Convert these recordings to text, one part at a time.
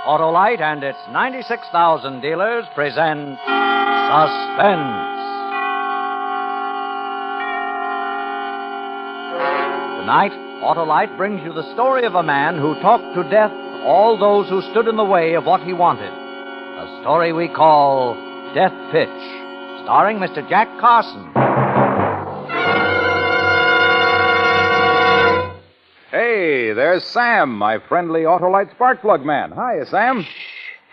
Autolite and its 96,000 dealers present Suspense. Tonight, Autolite brings you the story of a man who talked to death all those who stood in the way of what he wanted. A story we call Death Pitch, starring Mr. Jack Carson. Hey, there's Sam, my friendly Autolite spark plug man. Hiya, Sam.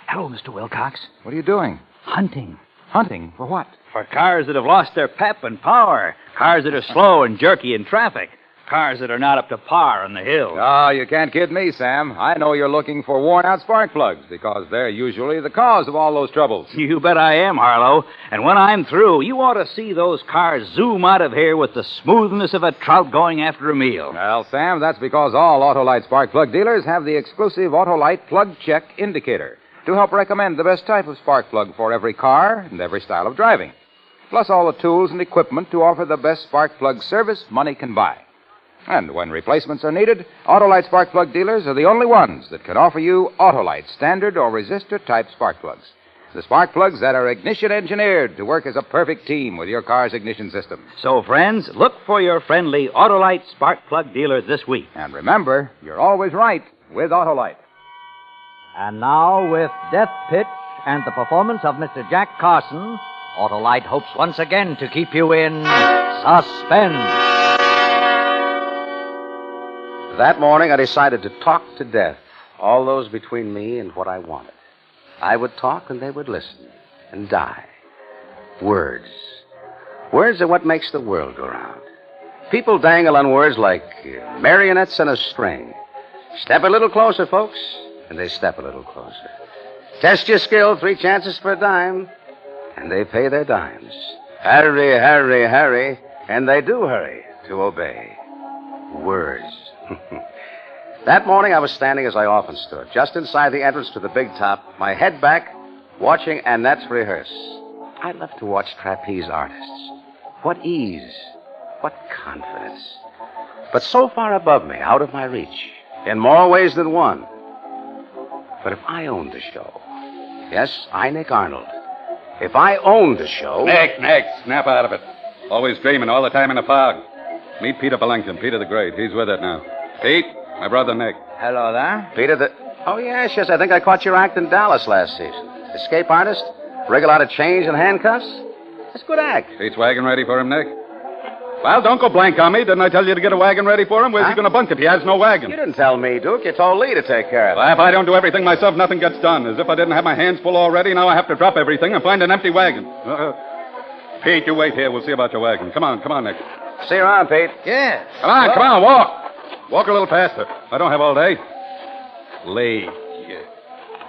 Hello, Mr. Wilcox. What are you doing? Hunting. Hunting? For what? For cars that have lost their pep and power. Cars that are slow and jerky in traffic. Cars that are not up to par on the hill. Oh, you can't kid me, Sam. I know you're looking for worn-out spark plugs because they're usually the cause of all those troubles. You bet I am, Harlow. And when I'm through, you ought to see those cars zoom out of here with the smoothness of a trout going after a meal. Well, Sam, that's because all Autolite spark plug dealers have the exclusive Autolite Plug Check Indicator to help recommend the best type of spark plug for every car and every style of driving, plus all the tools and equipment to offer the best spark plug service money can buy. And when replacements are needed, Autolite spark plug dealers are the only ones that can offer you Autolite standard or resistor-type spark plugs. The spark plugs that are ignition engineered to work as a perfect team with your car's ignition system. So, friends, look for your friendly Autolite spark plug dealer this week. And remember, you're always right with Autolite. And now, with Death Pitch and the performance of Mr. Jack Carson, Autolite hopes once again to keep you in suspense. That morning, I decided to talk to death, all those between me and what I wanted. I would talk and they would listen and die. Words. Words are what makes the world go round. People dangle on words like marionettes on a string. Step a little closer, folks, and they step a little closer. Test your skill, 3 chances for a dime, and they pay their dimes. Hurry, hurry, hurry, and they do hurry to obey. Words. That morning, I was standing as I often stood, just inside the entrance to the big top, my head back, watching Annette's rehearse. I love to watch trapeze artists. What ease, what confidence. But so far above me, out of my reach, in more ways than one. But if I owned the show, yes, I, Nick Arnold, if I owned the show... Nick, snap out of it. Always dreaming all the time in a fog. Meet Peter Bellington, Peter the Great. He's with it now. Pete, my brother Nick. Hello there. Peter the... Oh, yes, I think I caught your act in Dallas last season. Escape artist? Wriggle out of chains and handcuffs? That's a good act. Pete's wagon ready for him, Nick? Well, don't go blank on me. Didn't I tell you to get a wagon ready for him? Where's he going to bunk if he has no wagon? You didn't tell me, Duke. You told Lee to take care of it. Well, if I don't do everything myself, nothing gets done. As if I didn't have my hands full already, now I have to drop everything and find an empty wagon. Pete, you wait here. We'll see about your wagon. Come on, Nick. See you around, Pete. Yeah. Come on, walk. Walk a little faster. I don't have all day. Lee. Yeah.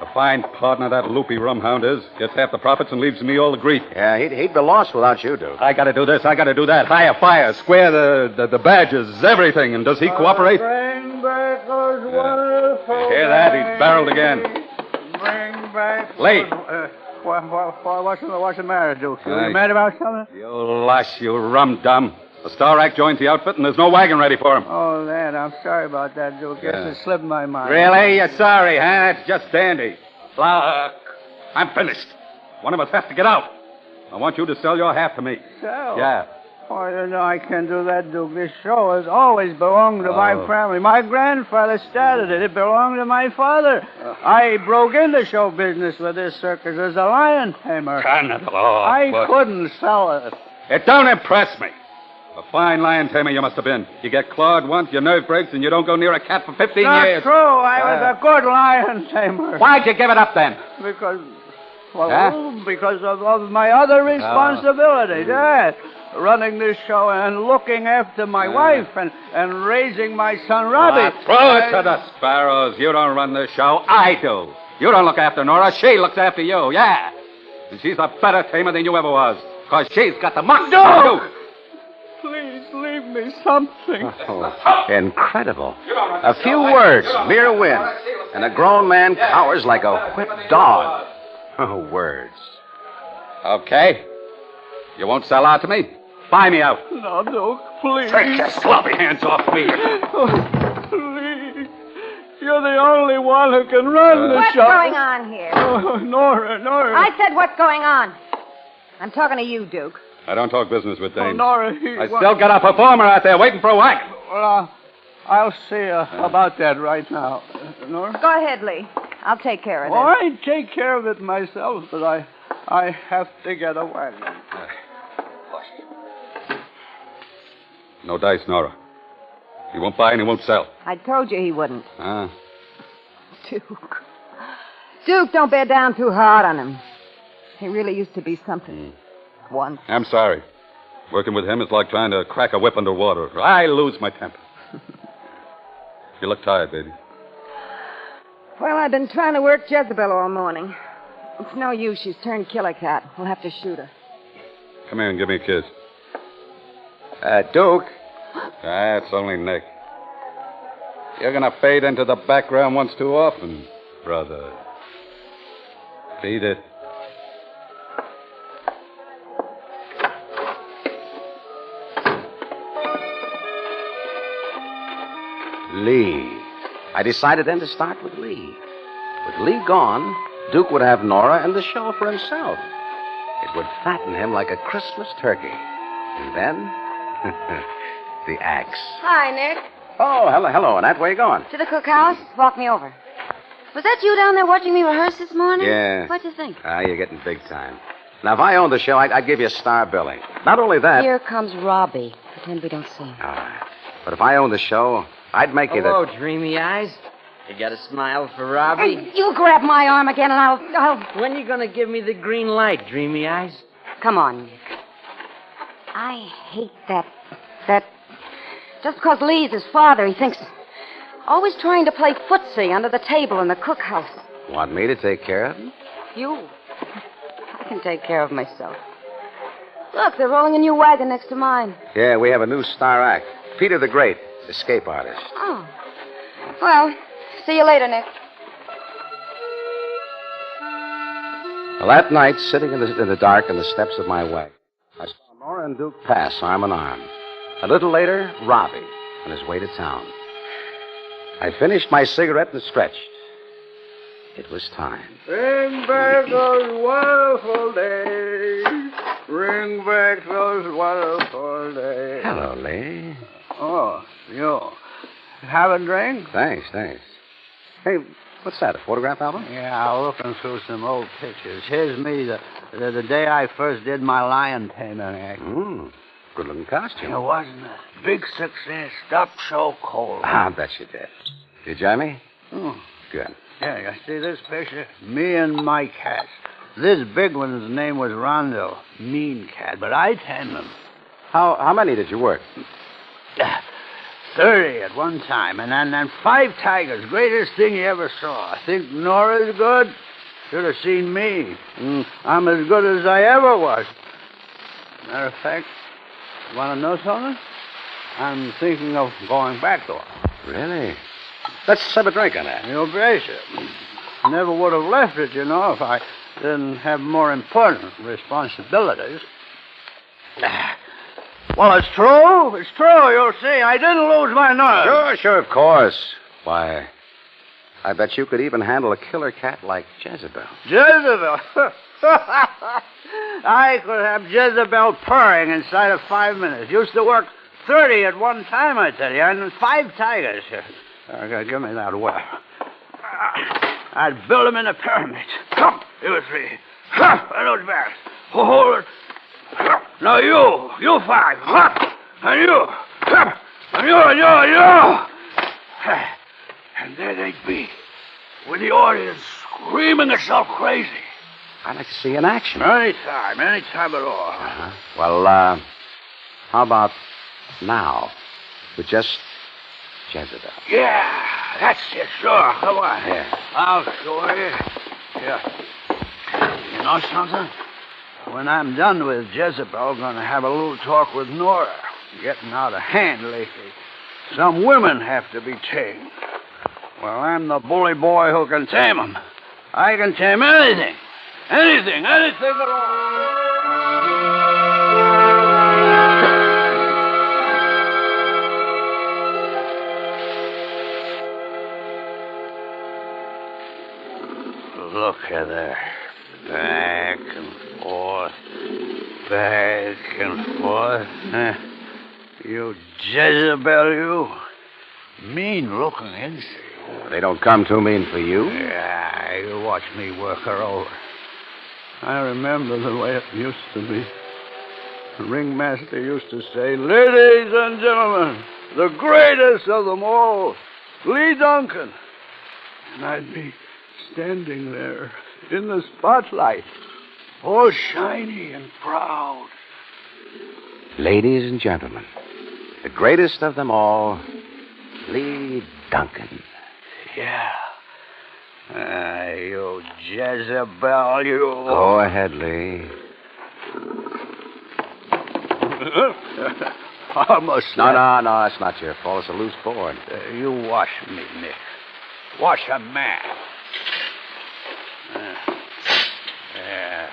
A fine partner that loopy rumhound is. Gets half the profits and leaves me all the grief. Yeah, he'd be lost without you, Duke. I gotta do this, I gotta do that. Hire fire, square the badges, everything. And does he cooperate? Bring back those wonderful... You hear that? He's barreled again. Bring back... Lee. What's the matter, Duke? You mad about something? You lush, you rum-dum. The Star Act joins the outfit, and there's no wagon ready for him. Oh, that. I'm sorry about that, Duke. Guess it slipped my mind. Really? You're sorry, huh? It's just dandy. Look, I'm finished. One of us has to get out. I want you to sell your half to me. Sell? Yeah. Oh, you know, I can't do that, Duke. This show has always belonged to my family. My grandfather started it. It belonged to my father. I broke into show business with this circus as a lion tamer. I couldn't sell it. It don't impress me. A fine lion tamer you must have been. You get clawed once, your nerve breaks, and you don't go near a cat for 15 Not years. true. I was a good lion tamer. Why'd you give it up then? Because of my other responsibilities. Yeah. Running this show and looking after my wife and raising my son Robbie. Throw it to the sparrows. You don't run this show. I do. You don't look after Nora. She looks after you, yeah. And she's a better tamer than you ever was. Because she's got the muck to do. Please leave me something. Oh, incredible. A few words, mere wind, and a grown man cowers like a whipped dog. Oh, words. Okay. You won't sell out to me? Buy me out. No, Duke, please. Take your sloppy hands off me. Oh, please. You're the only one who can run the What's show. going on here? Oh, Nora. I said what's going on. I'm talking to you, Duke. I don't talk business with dames. Nora, I still got a performer out there waiting for a whack. Well, I'll see about that right now. Nora? Go ahead, Lee. I'll take care of Oh, this. I take care of it myself, but I have to get a wagon. No dice, Nora. He won't buy and he won't sell. I told you he wouldn't. Ah. Duke. Duke, don't bear down too hard on him. He really used to be something. Once. I'm sorry. Working with him is like trying to crack a whip underwater. I lose my temper. You look tired, baby. Well, I've been trying to work Jezebel all morning. It's no use. She's turned killer cat. We'll have to shoot her. Come here and give me a kiss. Duke. That's only Nick. You're gonna fade into the background once too often, brother. Beat it. Lee. I decided then to start with Lee. With Lee gone, Duke would have Nora and the show for himself. It would fatten him like a Christmas turkey. And then, the axe. Hi, Nick. Oh, hello, Annette. Where you going? To the cookhouse? Walk me over. Was that you down there watching me rehearse this morning? Yeah. What'd you think? You're getting big time. Now, if I owned the show, I'd give you a star billing. Not only that... Here comes Robbie. Pretend we don't see him. All right. But if I owned the show, I'd make you the... Hello, dreamy eyes. You got a smile for Robbie? Hey, you grab my arm again and I'll... When you gonna give me the green light, dreamy eyes? Come on, Nick. I hate that... Just because Lee's his father, he thinks... Always trying to play footsie under the table in the cookhouse. Want me to take care of him? You? I can take care of myself. Look, they're rolling a new wagon next to mine. Yeah, we have a new star act. Peter the Great, escape artist. Oh. Well, see you later, Nick. Well, that night, sitting in the dark on the steps of my wagon, I saw Nora and Duke pass arm in arm. A little later, Robbie on his way to town. I finished my cigarette and stretched. It was time. Bring back those wonderful days. Bring back those wonderful days. Hello, Lee. Oh, you. Have a drink? Thanks. Hey, what's that, a photograph album? Yeah, looking through some old pictures. Here's me the day I first did my lion taming act. Good-looking costume. It wasn't a big success. Stopped so cold. I'll bet you did. You join me? Oh. Good. Yeah, you see this picture? Me and my cat. This big one's name was Rondo. Mean cat, but I tamed him. How many did you work? 30 at one time, and then 5 tigers. Greatest thing you ever saw. I think Nora's good. Should have seen me. I'm as good as I ever was. Matter of fact, you want to know something? I'm thinking of going back to her. Really? Let's have a drink on that. You'll brace it. Never would have left it, you know, if I didn't have more important responsibilities. Well, it's true. It's true, you'll see. I didn't lose my nerve. Sure, of course. Why, I bet you could even handle a killer cat like Jezebel. Jezebel? I could have Jezebel purring inside of 5 minutes. Used to work 30 at one time, I tell you, and 5 tigers. Give me that whip. I'd build them in a pyramid. Come, you 3. And those bears. Hold it. Now you 5. And you. And you. And there they'd be, with the audience screaming itself crazy. I'd like to see an action. Anytime at all. Uh-huh. Well, how about now? With just Jezebel. Yeah, that's it, sure. Come on. Yeah. I'll show you. Yeah. You know something? When I'm done with Jezebel, I'm going to have a little talk with Nora. Getting out of hand lately. Some women have to be tamed. Well, I'm the bully boy who can tame them. I can tame anything. Anything at all. Look at her. Back and forth. Back and forth. You Jezebel, you. Mean looking, isn't she? They don't come too mean for you. Yeah, you watch me work her over. I remember the way it used to be. The ringmaster used to say, "Ladies and gentlemen, the greatest of them all, Lee Duncan." And I'd be standing there in the spotlight, all shiny and proud. Ladies and gentlemen, the greatest of them all, Lee Duncan. Yeah. You Jezebel, you. Go ahead, Lee. I must No, it's not your fault. It's a loose board. You wash me, Nick. Wash a man. Yeah.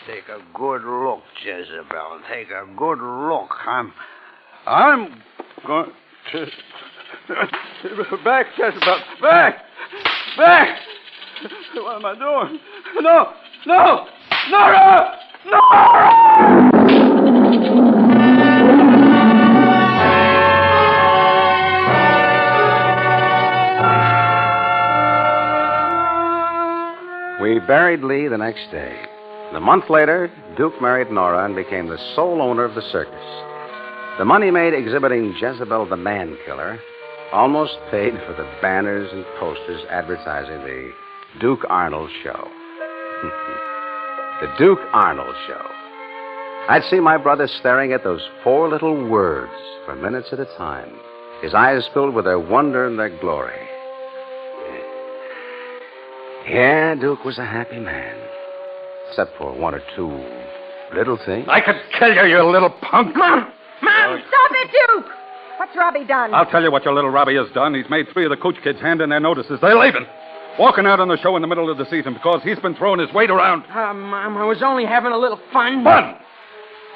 Take a good look, Jezebel. Take a good look. I'm going to... Back, Jezebel. Back! Back! What am I doing? No! Nora! We buried Lee the next day. And a month later, Duke married Nora and became the sole owner of the circus. The money made exhibiting Jezebel the Man Killer almost paid for the banners and posters advertising the Duke Arnold Show. The Duke Arnold Show. I'd see my brother staring at those four little words for minutes at a time, his eyes filled with their wonder and their glory. Yeah, Duke was a happy man. Except for one or two little things. I could kill you, you little punk. Mom, stop it, Duke! What's Robbie done? I'll tell you what your little Robbie has done. He's made 3 of the Cooch kids hand in their notices. They're leaving. Walking out on the show in the middle of the season because he's been throwing his weight around. Mom, I was only having a little fun. Fun?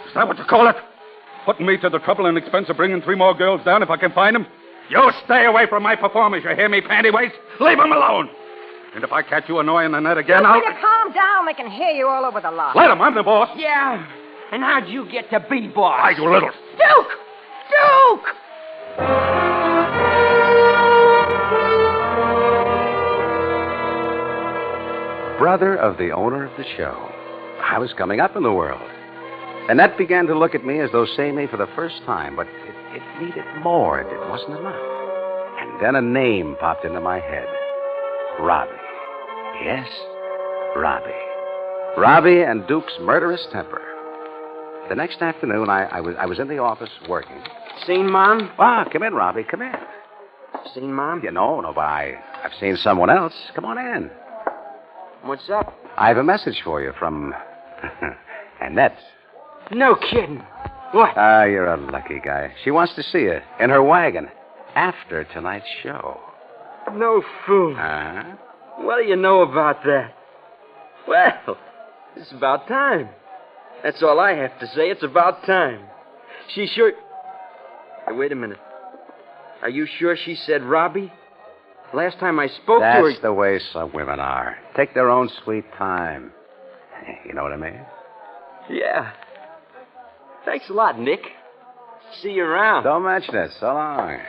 Is that what you call it? Putting me to the trouble and expense of bringing 3 more girls down if I can find them? You stay away from my performers, you hear me, pantyweights? Leave them alone. And if I catch you annoying the net again, I'll... Will you calm down? They can hear you all over the lot. Let them. I'm the boss. Yeah. And how'd you get to be boss? Why, you little... Duke! Duke! Brother of the owner of the show. I was coming up in the world. Annette began to look at me as though seeing me for the first time, but it needed more. It wasn't enough. And then a name popped into my head. Robbie. Yes, Robbie. Robbie and Duke's murderous temper. The next afternoon, I was in the office working. Seen Mom? Ah, come in, Robbie. Come in. Seen Mom? No, but I've seen someone else. Come on in. What's up? I have a message for you from Annette. No kidding. What? Ah, you're a lucky guy. She wants to see you in her wagon after tonight's show. No fool. Uh-huh. What do you know about that? Well, it's about time. That's all I have to say. It's about time. She sure... Hey, wait a minute. Are you sure she said Robbie? Last time I spoke to her... That's the way some women are. Take their own sweet time. You know what I mean? Yeah. Thanks a lot, Nick. See you around. Don't mention it. So long.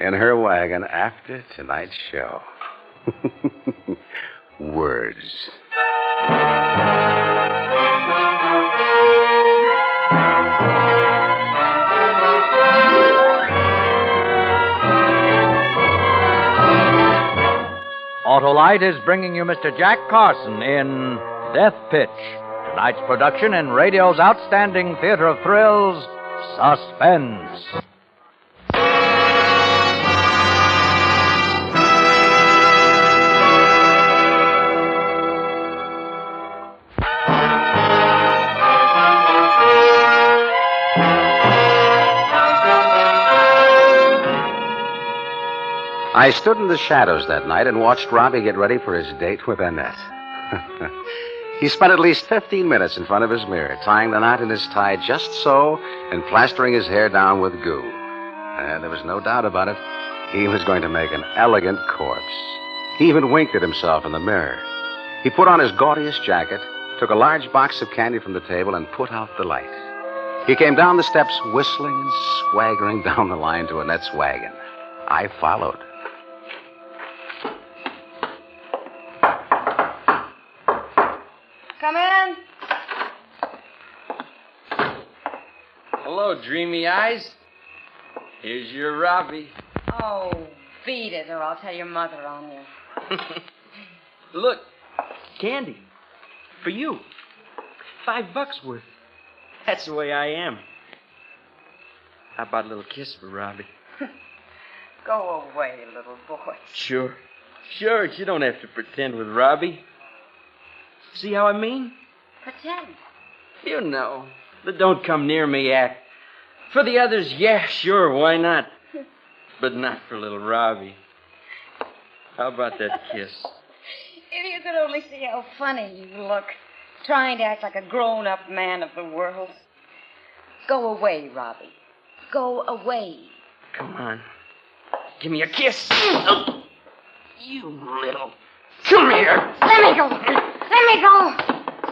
In her wagon after tonight's show. Words. Autolite is bringing you Mr. Jack Carson in Death Pitch, tonight's production in radio's outstanding theater of thrills, Suspense. I stood in the shadows that night and watched Robbie get ready for his date with Annette. He spent at least 15 minutes in front of his mirror, tying the knot in his tie just so and plastering his hair down with goo. And there was no doubt about it. He was going to make an elegant corpse. He even winked at himself in the mirror. He put on his gaudiest jacket, took a large box of candy from the table, and put out the light. He came down the steps whistling and swaggering down the line to Annette's wagon. I followed. Come in. Hello, dreamy eyes. Here's your Robbie. Oh, beat it, or I'll tell your mother on you. Look, candy. For you. $5 worth. That's the way I am. How about a little kiss for Robbie? Go away, little boy. Sure. Sure, you don't have to pretend with Robbie. See how I mean? Pretend. You know. The don't come near me act. For the others, yeah, sure, why not? But not for little Robbie. How about that kiss? If you could only see how funny you look, trying to act like a grown-up man of the world. Go away, Robbie. Go away. Come on. Give me a kiss. You little... Come here. Let me go. Let me go.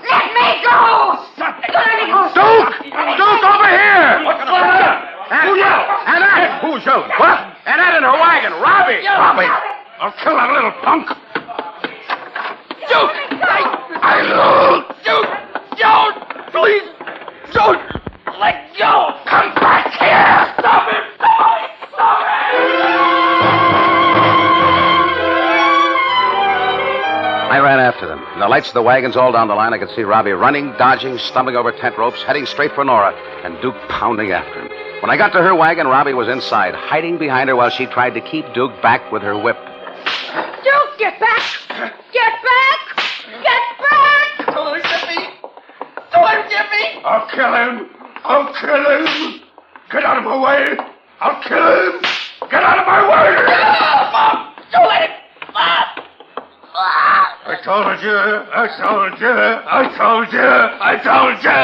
Let me go. Stop it. Let me go. Duke, over here! What's going on? Who yelled? Annette! Who's yelled? What? Annette in her wagon. Robbie! Robbie! I'll kill that little punk. Don't! Don't! Please! Don't! Let go! Come back here! Stop it! Stop it! I ran after them. In the lights of the wagons all down the line, I could see Robbie running, dodging, stumbling over tent ropes, heading straight for Nora, and Duke pounding after him. When I got to her wagon, Robbie was inside, hiding behind her while she tried to keep Duke back with her whip. Duke, get back. Get back. Get back. Don't let him get me! Don't let him get me! I'll kill him. I'll kill him. Get out of my way. I'll kill him. Get out of my way. Mom! Don't let him! Mom! I told you. I told you. I told you. I told you.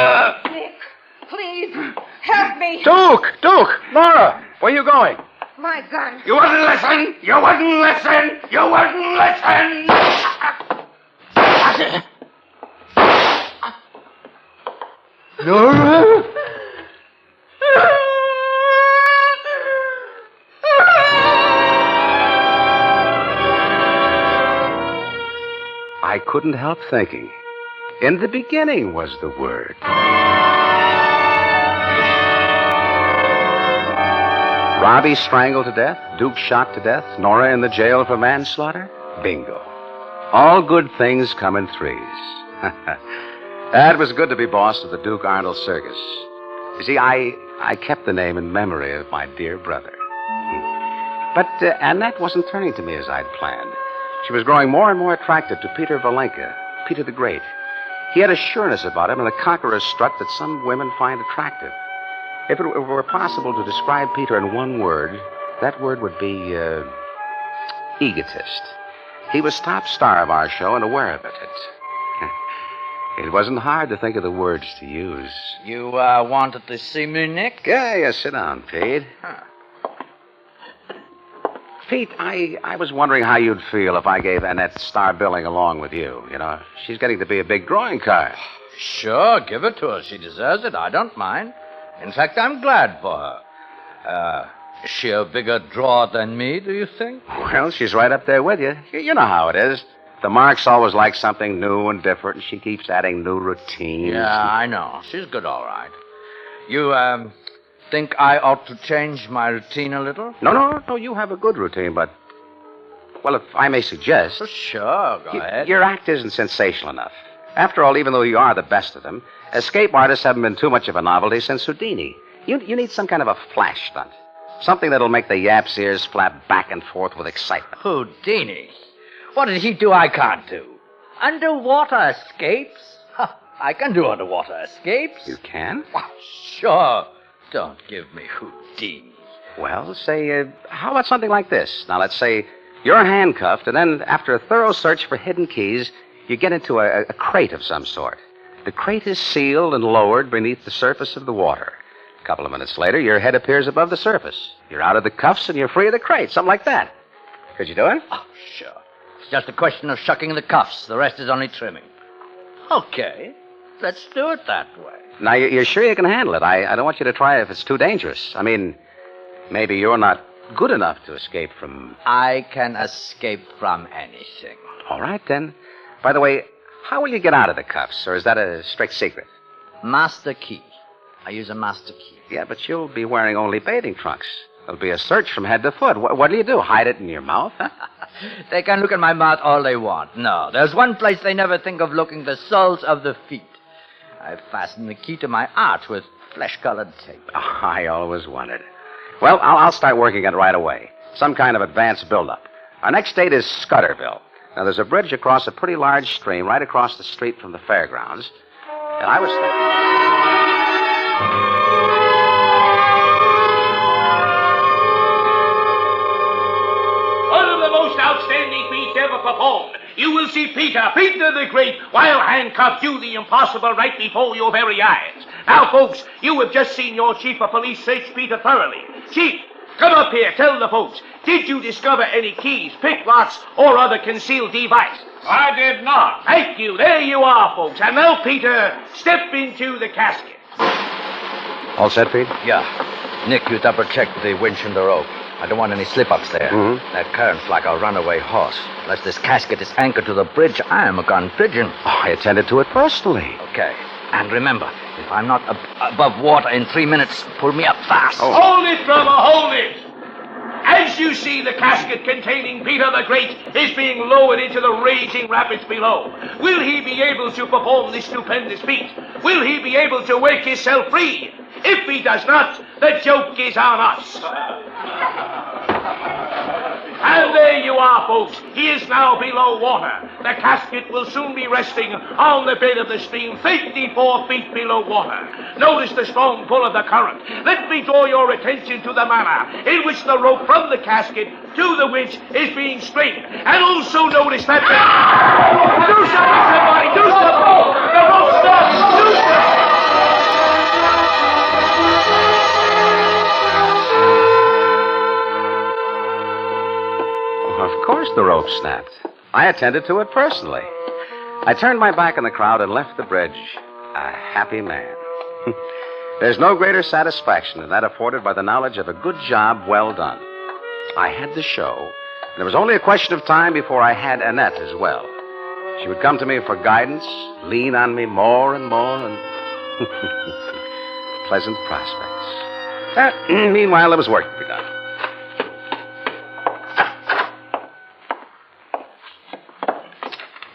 Nick, please, help me. Duke! Nora! Where are you going? My gun. You wouldn't listen. You wouldn't listen. You wouldn't listen. Nora? I couldn't help thinking. In the beginning was the word. Robbie strangled to death, Duke shot to death, Nora in the jail for manslaughter. Bingo. All good things come in threes. That was good to be boss of the Duke Arnold Circus. You see, I kept the name in memory of my dear brother. But Annette wasn't turning to me as I'd planned. She was growing more and more attracted to Peter Valenka, Peter the Great. He had a sureness about him and a conqueror's strut that some women find attractive. If it were possible to describe Peter in one word, that word would be egotist. He was top star of our show and aware of it. It wasn't hard to think of the words to use. You wanted to see me, Nick? Yeah, sit down, Pete. Huh. Pete, I was wondering how you'd feel if I gave Annette star billing along with you. You know, she's getting to be a big drawing card. Sure, give it to her. She deserves it. I don't mind. In fact, I'm glad for her. Is she a bigger draw than me, do you think? Well, she's right up there with you. You know how it is. The Marks always like something new and different, and she keeps adding new routines. Yeah, I know. She's good, all right. You, think I ought to change my routine a little? No, you have a good routine, but... Well, if I may suggest... Sure, go ahead. Your act isn't sensational enough. After all, even though you are the best of them, escape artists haven't been too much of a novelty since Houdini. You need some kind of a flash stunt. Something that'll make the yap's ears flap back and forth with excitement. Houdini? What did he do I can't do? Underwater escapes? Huh, I can do underwater escapes. You can? Why, sure. Don't give me Houdini. Well, say, how about something like this? Now, let's say you're handcuffed, and then after a thorough search for hidden keys, you get into a crate of some sort. The crate is sealed and lowered beneath the surface of the water. A couple of minutes later, your head appears above the surface. You're out of the cuffs and you're free of the crate, something like that. Could you do it? Oh, sure. It's just a question of shucking the cuffs. The rest is only trimming. Okay. Let's do it that way. Now, you're sure you can handle it? I don't want you to try it if it's too dangerous. I mean, maybe you're not good enough to escape from... I can escape from anything. All right, then. By the way, how will you get out of the cuffs, or is that a strict secret? Master key. I use a master key. Yeah, but you'll be wearing only bathing trunks. There'll be a search from head to foot. What do? Hide it in your mouth? They can look at my mouth all they want. No, there's one place they never think of looking, the soles of the feet. I've fastened the key to my arch with flesh-colored tape. Oh, I always wondered. Well, I'll start working it right away. Some kind of advanced build-up. Our next date is Scudderville. Now, there's a bridge across a pretty large stream right across the street from the fairgrounds. And I was thinking... One of the most outstanding feats ever performed. You will see Peter the Great, while handcuffed, do the impossible right before your very eyes. Now, folks, you have just seen your chief of police search Peter thoroughly. Chief, come up here, tell the folks. Did you discover any keys, picklocks, or other concealed device? I did not. Thank you. There you are, folks. And now, Peter, step into the casket. All set, Pete? Yeah. Nick, you double-check the winch and the rope. I don't want any slip-ups there. Mm-hmm. That current's like a runaway horse. Unless this casket is anchored to the bridge, I am a gone pigeon. Oh, I attended to it personally. Okay. And remember, if I'm not above water in 3 minutes, pull me up fast. Oh. Hold it, brother, hold it. As you see, the casket containing Peter the Great is being lowered into the raging rapids below. Will he be able to perform this stupendous feat? Will he be able to work himself free? If he does not, the joke is on us. And there you are, folks. He is now below water. The casket will soon be resting on the bed of the stream, 54 feet below water. Notice the strong pull of the current. Let me draw your attention to the manner in which the rope from the casket to the winch is being strained. And also notice that... Do something, somebody! Do something! The rope stops! Do something! Of course the rope snapped. I attended to it personally. I turned my back on the crowd and left the bridge a happy man. There's no greater satisfaction than that afforded by the knowledge of a good job well done. I had the show, and it was only a question of time before I had Annette as well. She would come to me for guidance, lean on me more and more, and pleasant prospects. Meanwhile, there was work to be done.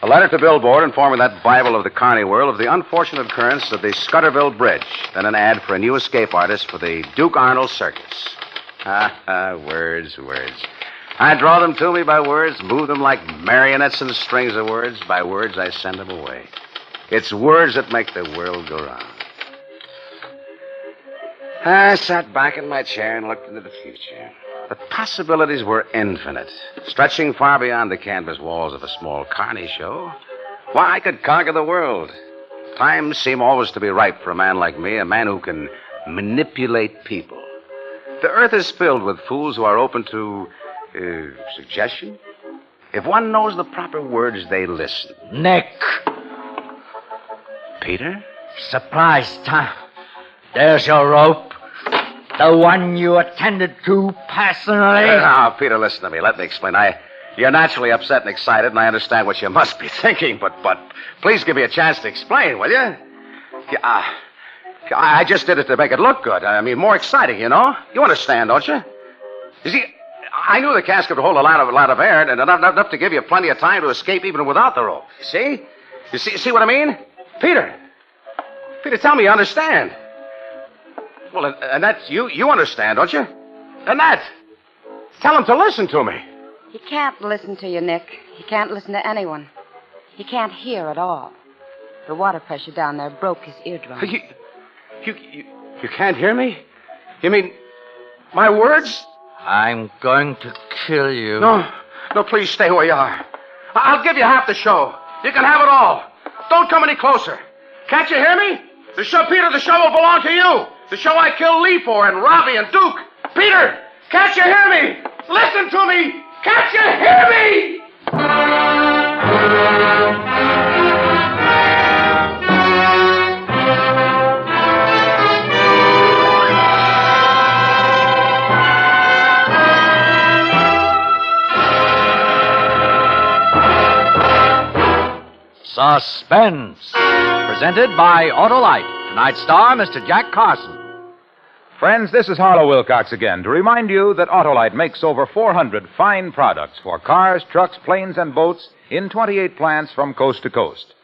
A letter to Billboard informing that Bible of the Carney world of the unfortunate occurrence of the Scudderville Bridge. Then an ad for a new escape artist for the Duke Arnold Circus. Words. I draw them to me by words, move them like marionettes and strings of words. By words, I send them away. It's words that make the world go round. I sat back in my chair and looked into the future. The possibilities were infinite, stretching far beyond the canvas walls of a small Carney show. Why, I could conquer the world. Times seem always to be ripe for a man like me, a man who can manipulate people. The earth is filled with fools who are open to suggestion. If one knows the proper words, they listen. Nick! Peter? Surprise time. There's your rope. The one you attended to personally. Now, Peter, listen to me. Let me explain. You're naturally upset and excited, and I understand what you must be thinking, but please give me a chance to explain, will you? I just did it to make it look good. I mean, more exciting, you know? You understand, don't you? You see, I knew the casket would hold a lot of air, and enough to give you plenty of time to escape even without the rope. See? You see what I mean? Peter, tell me you understand. Well, Annette, you understand, don't you? Annette, tell him to listen to me. He can't listen to you, Nick. He can't listen to anyone. He can't hear at all. The water pressure down there broke his eardrum. You can't hear me? You mean my words? I'm going to kill you. No, please stay where you are. I'll give you half the show. You can have it all. Don't come any closer. Can't you hear me? The show, Peter, the show will belong to you. The show I killed Lee for, and Robbie and Duke. Peter, can't you hear me? Listen to me. Can't you hear me? Suspense, presented by Autolite. Tonight's star, Mr. Jack Carson. Friends, this is Harlow Wilcox again to remind you that Autolite makes over 400 fine products for cars, trucks, planes, and boats in 28 plants from coast to coast.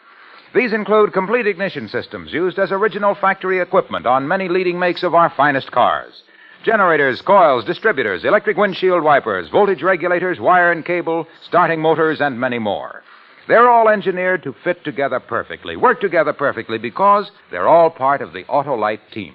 These include complete ignition systems used as original factory equipment on many leading makes of our finest cars. Generators, coils, distributors, electric windshield wipers, voltage regulators, wire and cable, starting motors, and many more. They're all engineered to fit together perfectly, work together perfectly, because they're all part of the Autolite team.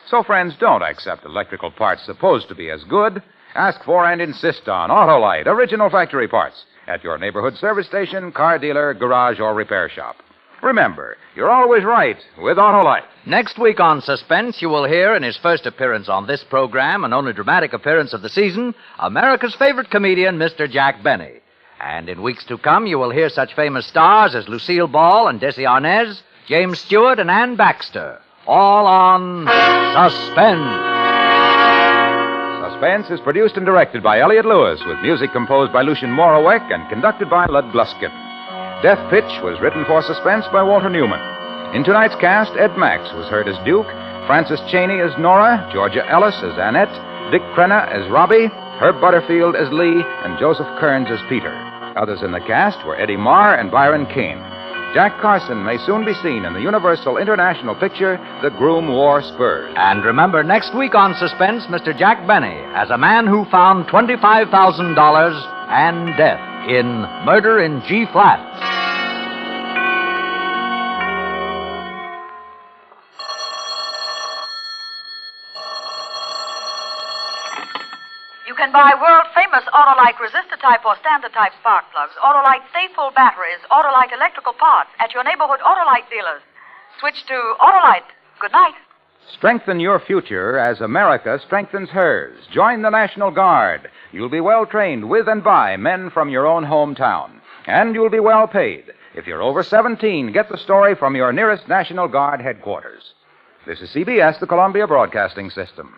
So, friends, don't accept electrical parts supposed to be as good. Ask for and insist on Autolite, original factory parts, at your neighborhood service station, car dealer, garage, or repair shop. Remember, you're always right with Autolite. Next week on Suspense, you will hear, in his first appearance on this program and only dramatic appearance of the season, America's favorite comedian, Mr. Jack Benny. And in weeks to come, you will hear such famous stars as Lucille Ball and Desi Arnaz, James Stewart and Ann Baxter, all on Suspense. Suspense is produced and directed by Elliott Lewis, with music composed by Lucien Moraweck and conducted by Lud Gluskin. Death Pitch was written for Suspense by Walter Newman. In tonight's cast, Ed Max was heard as Duke, Frances Cheney as Nora, Georgia Ellis as Annette, Dick Crenna as Robbie, Herb Butterfield as Lee, and Joseph Kearns as Peter. Others in the cast were Eddie Marr and Byron Kane. Jack Carson may soon be seen in the Universal International picture, The Groom Wore Spurs. And remember, next week on Suspense, Mr. Jack Benny as a man who found $25,000 and death in Murder in G Flat. You can buy world-famous Autolite resistor-type or standard-type spark plugs, Autolite stay-full batteries, Autolite electrical parts at your neighborhood Autolite dealers. Switch to Autolite. Good night. Strengthen your future as America strengthens hers. Join the National Guard. You'll be well trained with and by men from your own hometown. And you'll be well paid. If you're over 17, get the story from your nearest National Guard headquarters. This is CBS, the Columbia Broadcasting System.